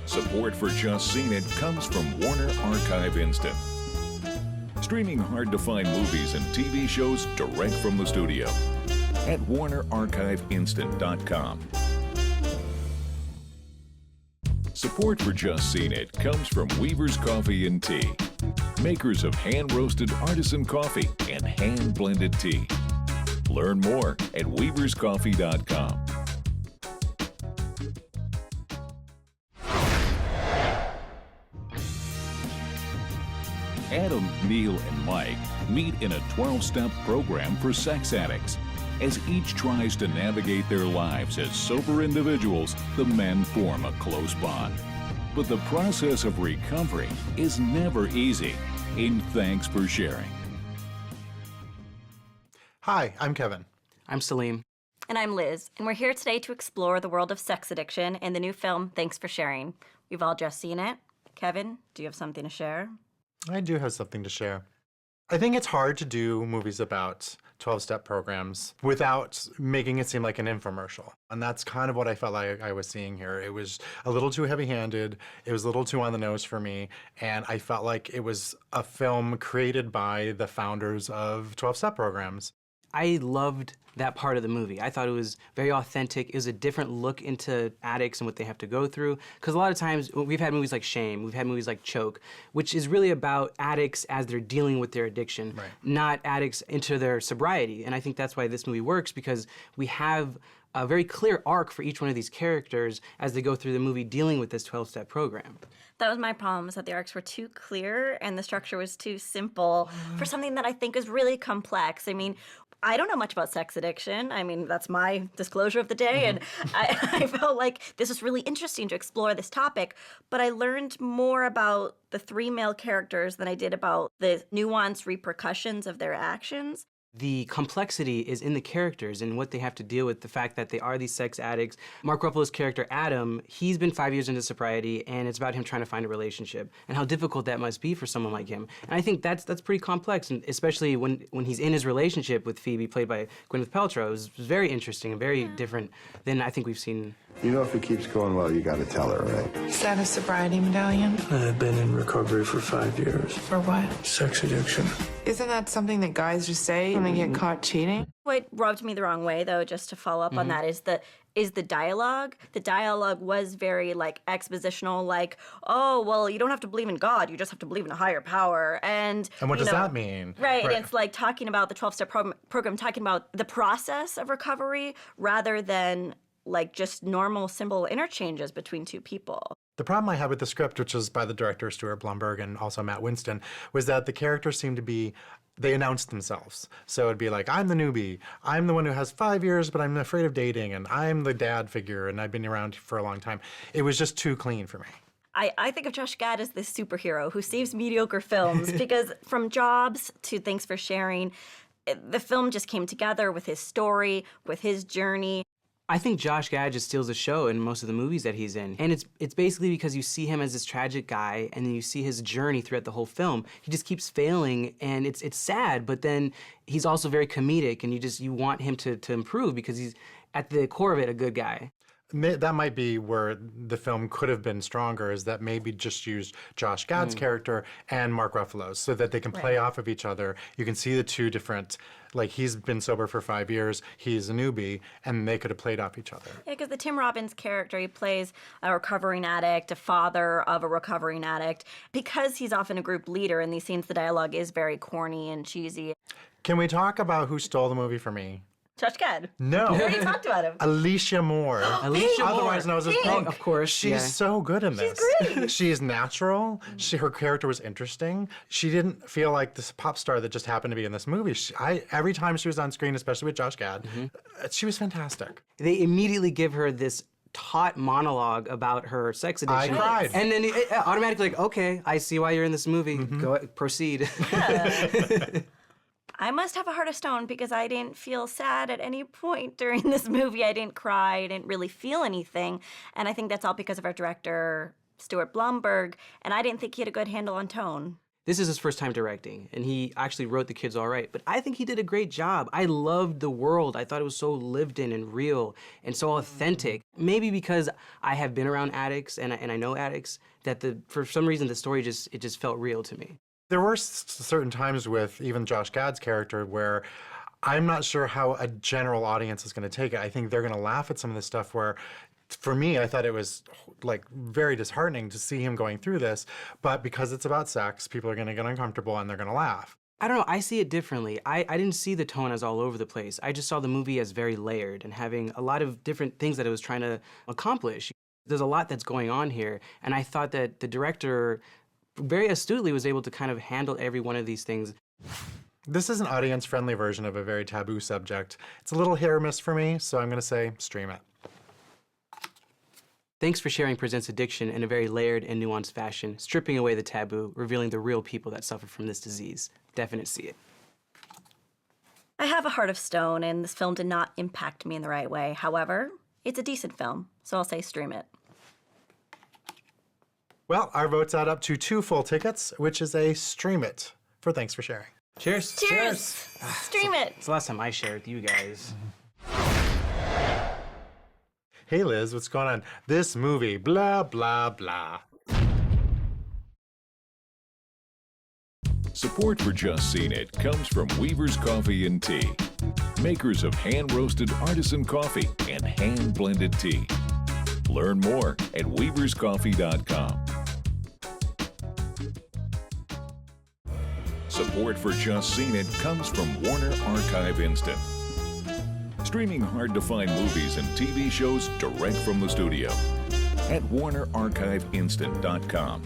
Support for Just Seen It comes from Warner Archive Instant. Streaming hard-to-find movies and TV shows direct from the studio at WarnerArchiveInstant.com. Support for Just Seen It comes from Weaver's Coffee and Tea, makers of hand-roasted artisan coffee and hand-blended tea. Learn more at weaverscoffee.com. Adam, Neil, and Mike meet in a 12-step program for sex addicts. As each tries to navigate their lives as sober individuals, the men form a close bond. But the process of recovery is never easy. And thanks for sharing. Hi, I'm Kevin. I'm Salim. And I'm Liz, and we're here today to explore the world of sex addiction in the new film, Thanks for Sharing. We've all just seen it. Kevin, do you have something to share? I do have something to share. I think it's hard to do movies about 12-step programs without making it seem like an infomercial. And that's kind of what I felt like I was seeing here. It was a little too heavy-handed. It was a little too on the nose for me. And I felt like it was a film created by the founders of 12-step programs. I loved that part of the movie. I thought it was very authentic. It was a different look into addicts and what they have to go through. Because a lot of times, we've had movies like Shame, we've had movies like Choke, which is really about addicts as they're dealing with their addiction, right, not addicts into their sobriety. And I think that's why this movie works, because we have a very clear arc for each one of these characters as they go through the movie dealing with this 12-step program. That was my problem, is that the arcs were too clear and the structure was too simple for something that I think is really complex. I mean, I don't know much about sex addiction. I mean, that's my disclosure of the day, and I felt like this was really interesting to explore this topic, but I learned more about the three male characters than I did about the nuanced repercussions of their actions. The complexity is in the characters and what they have to deal with, the fact that they are these sex addicts. Mark Ruffalo's character, Adam, he's been 5 years into sobriety, and it's about him trying to find a relationship and how difficult that must be for someone like him. And I think that's pretty complex, and especially when he's in his relationship with Phoebe, played by Gwyneth Paltrow. It was very interesting and very different than I think we've seen. You know, if it keeps going well, you gotta tell her, right? Is that a sobriety medallion? I've been in recovery for 5 years. For what? Sex addiction. Isn't that something that guys just say when they get caught cheating? What rubbed me the wrong way, though, just to follow up on that, is the dialogue. The dialogue was very, like, expositional, like, oh, well, you don't have to believe in God, you just have to believe in a higher power. And what does that mean? Right, and it's like talking about the 12-step program, talking about the process of recovery rather than like just normal symbol interchanges between two people. The problem I had with the script, which was by the director Stuart Blumberg and also Matt Winston, was that the characters seemed to be, they announced themselves. So it'd be like, I'm the newbie, I'm the one who has 5 years, but I'm afraid of dating, and I'm the dad figure, and I've been around for a long time. It was just too clean for me. I think of Josh Gad as this superhero who saves mediocre films, because from Jobs to Thanks for Sharing, the film just came together with his story, with his journey. I think Josh Gad just steals the show in most of the movies that he's in. And it's basically because you see him as this tragic guy, and then you see his journey throughout the whole film. He just keeps failing, and it's sad, but then he's also very comedic, and you want him to improve, because he's, at the core of it, a good guy. That might be where the film could have been stronger, is that maybe just used Josh Gad's character and Mark Ruffalo's so that they can play off of each other. You can see the two different, like, he's been sober for 5 years, he's a newbie, and they could have played off each other. Yeah, because the Tim Robbins character, he plays a recovering addict, a father of a recovering addict. Because he's often a group leader in these scenes, the dialogue is very corny and cheesy. Can we talk about who stole the movie for me? Josh Gad. No. We already talked about him. Alecia Moore. Alecia Moore. Otherwise known as Fink. Of course. She's so good in this. She's great. She's natural. Her character was interesting. She didn't feel like this pop star that just happened to be in this movie. Every time she was on screen, especially with Josh Gad, she was fantastic. They immediately give her this taut monologue about her sex addiction. I cried. And then automatically like, okay, I see why you're in this movie. Go proceed. Yeah. I must have a heart of stone, because I didn't feel sad at any point during this movie. I didn't cry, I didn't really feel anything. And I think that's all because of our director, Stuart Blumberg, and I didn't think he had a good handle on tone. This is his first time directing, and he actually wrote The Kids All Right, but I think he did a great job. I loved the world. I thought it was so lived in and real and so authentic. Maybe because I have been around addicts and I know addicts, that for some reason the story just felt real to me. There were certain times with even Josh Gad's character where I'm not sure how a general audience is going to take it. I think they're going to laugh at some of the stuff where, for me, I thought it was like very disheartening to see him going through this, but because it's about sex, people are going to get uncomfortable and they're going to laugh. I don't know, I see it differently. I didn't see the tone as all over the place. I just saw the movie as very layered and having a lot of different things that it was trying to accomplish. There's a lot that's going on here, and I thought that the director very astutely was able to kind of handle every one of these things. This is an audience-friendly version of a very taboo subject. It's a little hit or miss for me, so I'm going to say stream it. Thanks for Sharing presents addiction in a very layered and nuanced fashion, stripping away the taboo, revealing the real people that suffer from this disease. Definite see it. I have a heart of stone, and this film did not impact me in the right way. However, it's a decent film, so I'll say stream it. Well, our votes add up to 2 full tickets, which is a stream it for Thanks for Sharing. Cheers. Cheers! Stream it! It's the last time I shared with you guys. Hey Liz, what's going on? This movie, blah, blah, blah. Support for Just Seen It comes from Weaver's Coffee and Tea, makers of hand-roasted artisan coffee and hand-blended tea. Learn more at weaverscoffee.com. Support for Just Seen It comes from Warner Archive Instant, streaming hard-to-find movies and TV shows direct from the studio at warnerarchiveinstant.com.